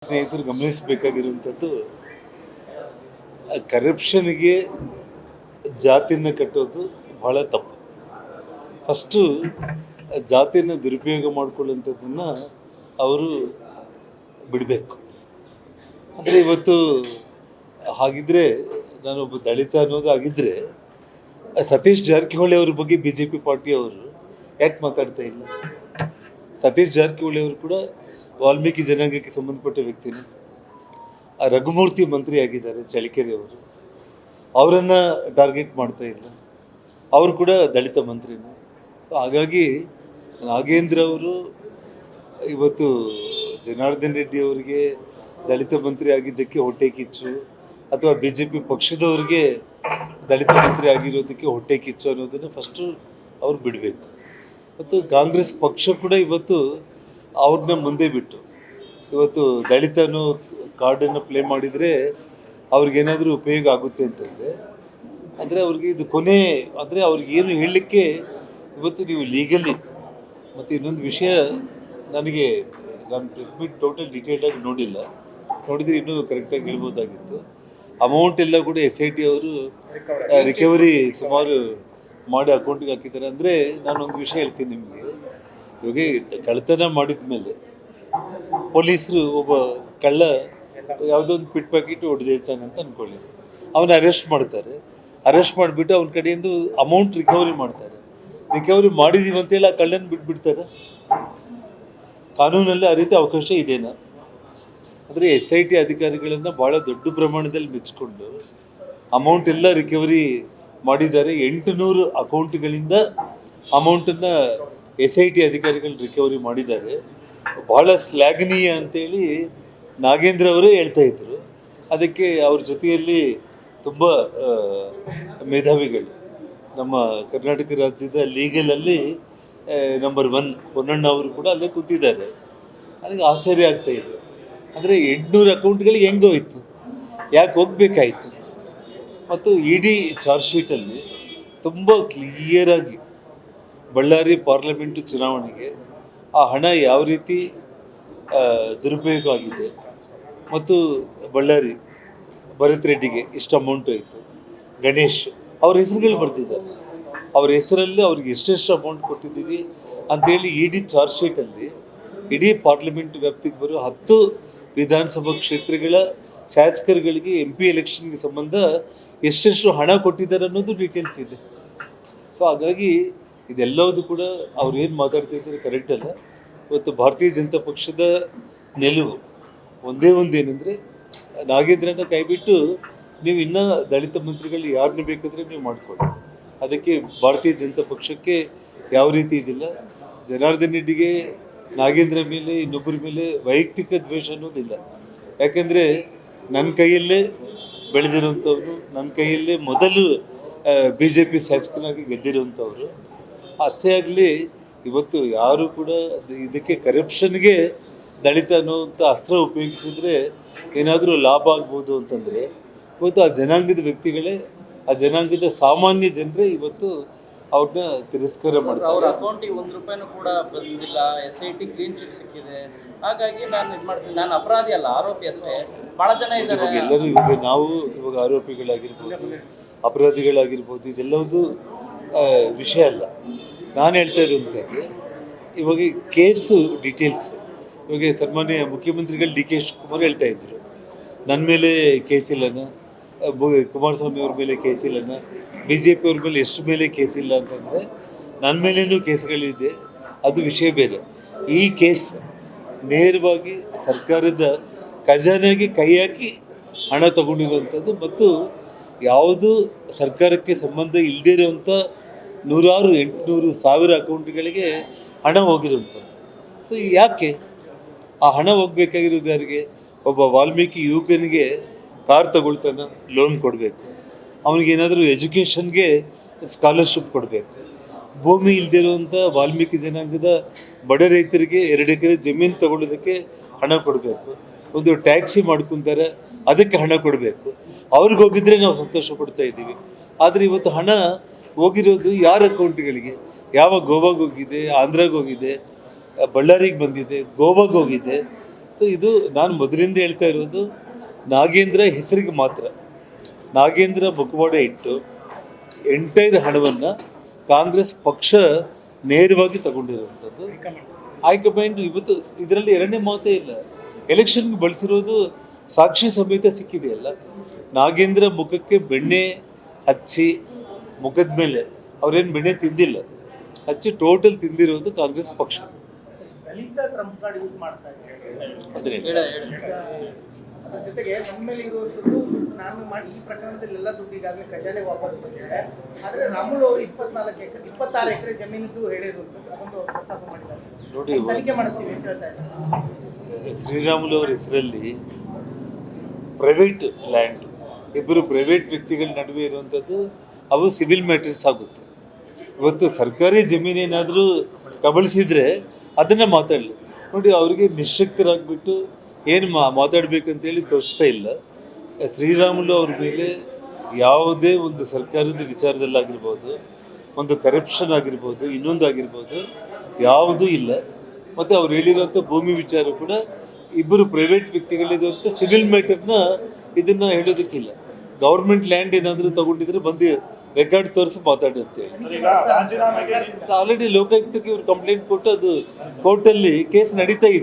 ಸ್ನೇಹಿತರು ಗಮನಿಸಬೇಕಾಗಿರುವಂಥದ್ದು ಕರಪ್ಷನ್ಗೆ ಜಾತಿನ ಕಟ್ಟೋದು ಬಹಳ ತಪ್ಪು. ಫಸ್ಟು ಜಾತಿಯನ್ನು ದುರುಪಯೋಗ ಮಾಡಿಕೊಳ್ಳುವಂಥದ್ದನ್ನು ಅವರು ಬಿಡಬೇಕು. ಅಂದರೆ ಇವತ್ತು ಹಾಗಿದ್ದರೆ ನಾನೊಬ್ಬ ದಲಿತ ಅನ್ನೋದು ಆಗಿದ್ದರೆ ಸತೀಶ್ ಜಾರಕಿಹೊಳಿ ಅವ್ರ ಬಗ್ಗೆ ಬಿ ಜೆ ಪಿ ಪಾರ್ಟಿಯವರು ಯಾಕೆ ಮಾತಾಡ್ತಾ ಇಲ್ಲ? ಸತೀಶ್ ಜಾರಕಿಹೊಳಿ ಅವರು ಕೂಡ ವಾಲ್ಮೀಕಿ ಜನಾಂಗಕ್ಕೆ ಸಂಬಂಧಪಟ್ಟ ವ್ಯಕ್ತಿನೇ. ರಘುಮೂರ್ತಿ ಮಂತ್ರಿ ಆಗಿದ್ದಾರೆ ಚಳಿಕೆರೆ ಅವರು, ಅವರನ್ನು ಟಾರ್ಗೆಟ್ ಮಾಡ್ತಾ ಇಲ್ಲ. ಅವರು ಕೂಡ ದಲಿತ ಮಂತ್ರಿನೇ. ಸೊ ಹಾಗಾಗಿ ನಾಗೇಂದ್ರ ಅವರು ಇವತ್ತು ಜನಾರ್ದನ್ ರೆಡ್ಡಿ ಅವರಿಗೆ ದಲಿತ ಮಂತ್ರಿ ಆಗಿದ್ದಕ್ಕೆ ಹೊಟ್ಟೆ ಕಿಚ್ಚು, ಅಥವಾ ಬಿ ಜೆ ಪಿ ಪಕ್ಷದವ್ರಿಗೆ ದಲಿತ ಮಂತ್ರಿ ಆಗಿರೋದಕ್ಕೆ ಹೊಟ್ಟೆ ಕಿಚ್ಚು ಅನ್ನೋದನ್ನು ಫಸ್ಟು ಅವ್ರು ಬಿಡಬೇಕು. ಮತ್ತು ಕಾಂಗ್ರೆಸ್ ಪಕ್ಷ ಕೂಡ ಇವತ್ತು ಅವ್ರನ್ನ ಮುಂದೆ ಬಿಟ್ಟು ಇವತ್ತು ದಲಿತನು ಕಾರ್ಡನ್ನು ಪ್ಲೇ ಮಾಡಿದರೆ ಅವ್ರಿಗೇನಾದರೂ ಉಪಯೋಗ ಆಗುತ್ತೆ ಅಂತಂದರೆ ಅಂದರೆ ಅವ್ರಿಗೆ ಇದು ಕೊನೆ, ಅಂದರೆ ಅವ್ರಿಗೇನು ಹೇಳಲಿಕ್ಕೆ ಇವತ್ತು ನೀವು ಲೀಗಲಿ. ಮತ್ತು ಇನ್ನೊಂದು ವಿಷಯ, ನಾನು ಪ್ರೆಸ್ ಮೀಟ್ ಟೋಟಲ್ ಡೀಟೇಲ್ಡಾಗಿ ನೋಡಿಲ್ಲ, ನೋಡಿದರೆ ಇನ್ನೂ ಕರೆಕ್ಟಾಗಿ ಹೇಳ್ಬೋದಾಗಿತ್ತು. ಅಮೌಂಟ್ ಎಲ್ಲ ಕೂಡ SIT ಅವರು ರಿಕವರಿ ಸುಮಾರು ಮಾಡಿ ಅಕೌಂಟಿಗೆ ಹಾಕಿದ್ದಾರೆ. ಅಂದರೆ ನಾನೊಂದು ವಿಷಯ ಹೇಳ್ತೀನಿ ನಿಮಗೆ. ಇವಾಗ ಕಳ್ಳತನ ಮಾಡಿದ ಮೇಲೆ ಪೊಲೀಸರು ಒಬ್ಬ ಕಳ್ಳ ಯಾವುದೋ ಒಂದು ಪಿಟ್ ಪ್ಯಾಕೆಟ್ ಹೊಡೆದಿರ್ತಾನೆ ಅಂತ ಅಂದ್ಕೊಳ್ಳಿ, ಅವನ್ನ ಅರೆಸ್ಟ್ ಮಾಡ್ತಾರೆ. ಅರೆಸ್ಟ್ ಮಾಡಿಬಿಟ್ಟು ಅವನ ಕಡೆಯಿಂದ ಅಮೌಂಟ್ ರಿಕವರಿ ಮಾಡ್ತಾರೆ. ರಿಕವರಿ ಮಾಡಿದೀವಿ ಅಂತೇಳಿ ಆ ಕಳ್ಳನ ಬಿಟ್ಬಿಡ್ತಾರೆ. ಕಾನೂನಲ್ಲಿ ಆ ರೀತಿ ಅವಕಾಶ ಇದೆನಾ? ಅಂದರೆ SIT ಅಧಿಕಾರಿಗಳನ್ನು ಭಾಳ ದೊಡ್ಡ ಪ್ರಮಾಣದಲ್ಲಿ ಮೆಚ್ಚಿಕೊಂಡು ಅಮೌಂಟ್ ಎಲ್ಲ ರಿಕವರಿ ಮಾಡಿದ್ದಾರೆ. 800 ಅಕೌಂಟ್ಗಳಿಂದ ಅಮೌಂಟನ್ನು SIT ಅಧಿಕಾರಿಗಳು ರಿಕವರಿ ಮಾಡಿದ್ದಾರೆ. ಭಾಳ ಶ್ಲಾಘನೀಯ ಅಂತೇಳಿ ನಾಗೇಂದ್ರ ಅವರೇ ಹೇಳ್ತಾ ಇದ್ರು. ಅದಕ್ಕೆ ಅವ್ರ ಜೊತೆಯಲ್ಲಿ ತುಂಬ ಮೇಧಾವಿಗಳು ನಮ್ಮ ಕರ್ನಾಟಕ ರಾಜ್ಯದ ಲೀಗಲಲ್ಲಿ ನಂಬರ್ 1 ಪೊನ್ನಣ್ಣ ಅವರು ಕೂಡ ಅಲ್ಲೇ ಕೂತಿದ್ದಾರೆ. ನನಗೆ ಆಶ್ಚರ್ಯ ಆಗ್ತಾ ಇದೆ. ಅಂದರೆ 800 ಅಕೌಂಟ್ಗಳಿಗೆ ಹೆಂಗೆ ಹೋಯ್ತು, ಯಾಕೆ ಹೋಗಬೇಕಾಯಿತು? ಮತ್ತು ಇಡೀ ಚಾರ್ಜ್ ಶೀಟಲ್ಲಿ ತುಂಬ ಕ್ಲಿಯರಾಗಿ ಬಳ್ಳಾರಿ ಪಾರ್ಲಿಮೆಂಟು ಚುನಾವಣೆಗೆ ಆ ಹಣ ಯಾವ ರೀತಿ ದುರುಪಯೋಗ ಆಗಿದೆ, ಮತ್ತು ಬಳ್ಳಾರಿ ಭರತ್ ರೆಡ್ಡಿಗೆ ಇಷ್ಟು ಅಮೌಂಟ್ ಆಯಿತು, ಗಣೇಶ್ ಅವ್ರ ಹೆಸರುಗಳು ಬರ್ತಿದ್ದಾರೆ, ಅವ್ರ ಹೆಸರಲ್ಲಿ ಅವ್ರಿಗೆ ಎಷ್ಟೆಷ್ಟು ಅಮೌಂಟ್ ಕೊಟ್ಟಿದ್ದೀವಿ ಅಂಥೇಳಿ ಇಡೀ ಚಾರ್ಜ್ ಶೀಟಲ್ಲಿ ಇಡೀ ಪಾರ್ಲಿಮೆಂಟ್ ವ್ಯಾಪ್ತಿಗೆ ಬರೋ 10 ವಿಧಾನಸಭಾ ಕ್ಷೇತ್ರಗಳ ಶಾಸಕರುಗಳಿಗೆ MP ಎಲೆಕ್ಷನ್ಗೆ ಸಂಬಂಧ ಎಷ್ಟೆಷ್ಟು ಹಣ ಕೊಟ್ಟಿದ್ದಾರೆ ಅನ್ನೋದು ಡೀಟೇಲ್ಸ್ ಇದೆ. ಸೊ ಹಾಗಾಗಿ ಇದೆಲ್ಲವೂ ಕೂಡ ಅವ್ರು ಏನು ಮಾತಾಡ್ತಿದ್ದಾರೆ ಕರೆಕ್ಟ್ ಅಲ್ಲ. ಇವತ್ತು ಭಾರತೀಯ ಜನತಾ ಪಕ್ಷದ ನಿಲುವು ಒಂದೇ ಏನಂದರೆ, ನಾಗೇಂದ್ರನ ಕೈಬಿಟ್ಟು ನೀವು ಇನ್ನೂ ದಲಿತ ಮಂತ್ರಿಗಳು ಯಾರನ್ನ ಬೇಕಾದರೆ ನೀವು ಮಾಡಿಕೊಳ್ಳಿ. ಅದಕ್ಕೆ ಭಾರತೀಯ ಜನತಾ ಪಕ್ಷಕ್ಕೆ ಯಾವ ರೀತಿ ಇದಿಲ್ಲ. ಜನಾರ್ದನ್ ರೆಡ್ಡಿಗೆ ನಾಗೇಂದ್ರ ಮೇಲೆ ಇನ್ನೊಬ್ಬರ ಮೇಲೆ ವೈಯಕ್ತಿಕ ದ್ವೇಷ ಅನ್ನೋದಿಲ್ಲ. ಯಾಕೆಂದರೆ ನನ್ನ ಕೈಯಲ್ಲೇ ಬೆಳೆದಿರುವಂಥವ್ರು, ನನ್ನ ಕೈಯಲ್ಲೇ ಮೊದಲು BJP ಶಾಸಕನಾಗಿ ಗೆದ್ದಿರುವಂಥವ್ರು. ಅಷ್ಟೇ ಆಗಲಿ, ಇವತ್ತು ಯಾರು ಕೂಡ ಇದಕ್ಕೆ ಕರಪ್ಷನ್ಗೆ ದಲಿತ ಅನ್ನೋವಂಥ ಅಸ್ತ್ರ ಉಪಯೋಗಿಸಿದ್ರೆ ಏನಾದರೂ ಲಾಭ ಆಗ್ಬೋದು ಅಂತಂದರೆ, ಇವತ್ತು ಆ ಜನಾಂಗದ ವ್ಯಕ್ತಿಗಳೇ, ಆ ಜನಾಂಗದ ಸಾಮಾನ್ಯ ಜನರೇ ಇವತ್ತು ಅವ್ರನ್ನ ತಿರಸ್ಕಾರ ಮಾಡ್ತಾರೆ. ಅವ್ರ ಅಕೌಂಟಿಗೆ ₹1 ಕೂಡ ಬಂದಿಲ್ಲ, SIT ಕ್ಲೀನ್ ಚಿಟ್ ಸಿಕ್ಕಿದೆ. ಹಾಗಾಗಿ ನಾನು ಇದು ಮಾಡ್ತೀನಿ, ನಾನು ಅಪರಾಧಿ ಅಲ್ಲ, ಆರೋಪಿ ಅಷ್ಟೇ. ಭಾಳ ಜನ ಇದ್ದಾರೆ. ಎಲ್ಲರೂ ನಾವು ಆರೋಪಿಗಳಾಗಿರ್ಬೋದು, ಅಪರಾಧಿಗಳಾಗಿರ್ಬೋದು, ಇದೆಲ್ಲವೂ ವಿಷಯ ಅಲ್ಲ. ನಾನು ಹೇಳ್ತಾ ಇರುವಂಥದ್ದು ಇವಾಗ ಕೇಸು ಡೀಟೇಲ್ಸ್. ಇವಾಗ ಸನ್ಮಾನ್ಯ ಮುಖ್ಯಮಂತ್ರಿಗಳು DK ಶಿವಕುಮಾರ್ ಹೇಳ್ತಾ ಇದ್ರು, ನನ್ನ ಮೇಲೆ ಕೇಸಿಲ್ಲನ, ಕುಮಾರಸ್ವಾಮಿ ಅವ್ರ ಮೇಲೆ ಕೇಸಿಲ್ಲನ, BJP ಅವ್ರ ಮೇಲೆ ಎಷ್ಟು ಮೇಲೆ ಕೇಸಿಲ್ಲ ಅಂತಂದರೆ ನನ್ನ ಮೇಲೇನೂ ಕೇಸ್ಗಳಿದೆ, ಅದು ವಿಷಯ ಬೇರೆ. ಈ ಕೇಸ್ ನೇರವಾಗಿ ಸರ್ಕಾರದ ಖಜಾನೆಗೆ ಕೈ ಹಾಕಿ ಹಣ ತಗೊಂಡಿರುವಂಥದ್ದು, ಮತ್ತು ಯಾವುದು ಸರ್ಕಾರಕ್ಕೆ ಸಂಬಂಧ ಇಲ್ಲದೇ ಇರುವಂಥ 100, 800, 1000 ಅಕೌಂಟ್ಗಳಿಗೆ ಹಣ ಹೋಗಿರುವಂಥದ್ದು. ಸೊ ಯಾಕೆ ಆ ಹಣ ಹೋಗಬೇಕಾಗಿರೋದು ಯಾರಿಗೆ? ಒಬ್ಬ ವಾಲ್ಮೀಕಿ ಯುವಕನಿಗೆ ಕಾರ್ ತಗೊಳ್ತಾನೆ, ಲೋನ್ ಕೊಡಬೇಕು. ಅವನಿಗೇನಾದರೂ ಎಜುಕೇಷನ್ಗೆ ಸ್ಕಾಲರ್ಶಿಪ್ ಕೊಡಬೇಕು. ಭೂಮಿ ಇಲ್ಲದಿರುವಂಥ ವಾಲ್ಮೀಕಿ ಜನಾಂಗದ ಬಡ ರೈತರಿಗೆ 2 ಎಕರೆ ಜಮೀನು ತಗೊಳ್ಳೋದಕ್ಕೆ ಹಣ ಕೊಡಬೇಕು. ಒಂದು ಟ್ಯಾಕ್ಸಿ ಮಾಡ್ಕೊತಾರೆ, ಅದಕ್ಕೆ ಹಣ ಕೊಡಬೇಕು. ಅವ್ರಿಗೆ ಹೋಗಿದ್ರೆ ನಾವು ಸಂತೋಷ ಪಡ್ತಾ ಇದ್ದೀವಿ. ಆದರೆ ಇವತ್ತು ಹಣ ಹೋಗಿರೋದು ಯಾರ ಅಕೌಂಟ್ಗಳಿಗೆ? ಯಾವ ಗೋವಾಗೆ ಹೋಗಿದೆ, ಆಂಧ್ರಾಗೆ ಹೋಗಿದೆ, ಬಳ್ಳಾರಿಗೆ ಬಂದಿದೆ, ಗೋವಾಗೆ ಹೋಗಿದೆ. ಸೊ ಇದು ನಾನು ಮೊದಲಿಂದ ಹೇಳ್ತಾ ಇರೋದು, ನಾಗೇಂದ್ರ ಹೆಸರಿಗೆ ಮಾತ್ರ. ನಾಗೇಂದ್ರ ಮುಖವಾಡ ಇಟ್ಟು ಎಂಟೈರ್ ಹಣವನ್ನು ಕಾಂಗ್ರೆಸ್ ಪಕ್ಷ ನೇರವಾಗಿ ತಗೊಂಡಿರುವಂಥದ್ದು. ಹೈಕಮಾಂಡ್ ಇವತ್ತು ಇದರಲ್ಲಿ ಎರಡನೇ ಮಾತೇ ಇಲ್ಲ. ಎಲೆಕ್ಷನ್ಗೆ ಬಳಸಿರೋದು ಸಾಕ್ಷಿ ಸಮೇತ ಸಿಕ್ಕಿದೆಯಲ್ಲ. ನಾಗೇಂದ್ರ ಮುಖಕ್ಕೆ ಬೆಣ್ಣೆ ಹಚ್ಚಿ, ಮುಖದ ಮೇಲೆ ಅವ್ರೇನು ಬೆಣ್ಣೆ ತಿಂದಿಲ್ಲ, ಹಚ್ಚಿ ಟೋಟಲ್ ತಿಂದಿರೋದು ಕಾಂಗ್ರೆಸ್ ಪಕ್ಷ. ದಲಿತ ಟ್ರಂಪ್ ಕಾರ್ಡ್ ಯೂಸ್ ಮಾಡ್ತಾ ಇದ್ದಾರೆ. ಅದೇ ಅದ್ರ ಜೊತೆಗೆ ನಮ್ಮ ಮೇಲೆ ಇರುವಂಥದ್ದು ನಾನು ಮಾಡಿ ಈ ಪ್ರಕರಣದಲ್ಲಿ ಎಲ್ಲ ದುಡ್ಡು ಈಗಾಗಲೇ ಖಜಾನೆ ವಾಪಸ್ ಬಂದಿದೆ. ಆದರೆ ರಾಮುಲ್ ಅವರು 26 ಎಕರೆ ಜಮೀನಿದ್ದು ಹೇಳಿರುವಂಥದ್ದು ಅದೊಂದು ಪ್ರಸ್ತಾಪ ಮಾಡಿದ್ದಾರೆ. ನೋಡಿ, ತನಿಖೆ ಮಾಡಿಸ್ತೀವಿ ಅಂತ ಹೇಳ್ತಾ ಇದ್ದಾರೆ. ಶ್ರೀರಾಮುಲು ಅವರ ಹೆಸರಲ್ಲಿ ಪ್ರೈವೇಟ್ ಲ್ಯಾಂಡ್, ಇಬ್ಬರು ಪ್ರೈವೇಟ್ ವ್ಯಕ್ತಿಗಳ ನಡುವೆ ಇರುವಂಥದ್ದು, ಅವು ಸಿವಿಲ್ ಮ್ಯಾಟರ್ಸ್ ಆಗುತ್ತೆ. ಇವತ್ತು ಸರ್ಕಾರಿ ಜಮೀನೇನಾದರೂ ಕಬಳಿಸಿದರೆ ಅದನ್ನು ಮಾತಾಡಲಿ. ನೋಡಿ, ಅವರಿಗೆ ನಿಶ್ಶಕ್ತರಾಗ್ಬಿಟ್ಟು ಏನು ಮಾತಾಡಬೇಕಂತೇಳಿ ತೋರಿಸ್ತಾ ಇಲ್ಲ. ಶ್ರೀರಾಮುಲು ಅವ್ರ ಮೇಲೆ ಯಾವುದೇ ಒಂದು ಸರ್ಕಾರದ ವಿಚಾರದಲ್ಲಾಗಿರ್ಬೋದು, ಒಂದು ಕರಪ್ಷನ್ ಆಗಿರ್ಬೋದು, ಇನ್ನೊಂದು ಆಗಿರ್ಬೋದು, ಯಾವುದೂ ಇಲ್ಲ. ಮತ್ತು ಅವ್ರು ಹೇಳಿರೋಂಥ ಭೂಮಿ ವಿಚಾರ ಕೂಡ ಇಬ್ಬರು ಪ್ರೈವೇಟ್ ವ್ಯಕ್ತಿಗಳಿರುವಂಥ ಸಿವಿಲ್ ಮ್ಯಾಟರ್ನ ಇದನ್ನು ಹೇಳೋದಕ್ಕಿಲ್ಲ. ಗೌರ್ಮೆಂಟ್ ಲ್ಯಾಂಡ್ ಏನಾದರೂ ತಗೊಂಡಿದ್ರೆ ಬಂದು ರೆಕಾರ್ಡ್ ತೋರಿಸಿ ಮಾತಾಡುತ್ತೆ. ಆಲ್ರೆಡಿ ಲೋಕಾಯುಕ್ತಕ್ಕೆ ಇವ್ರು ಕಂಪ್ಲೇಂಟ್ ಕೊಟ್ಟು ಅದು ಕೋರ್ಟಲ್ಲಿ ಕೇಸ್ ನಡೀತಾ ಇದೆ.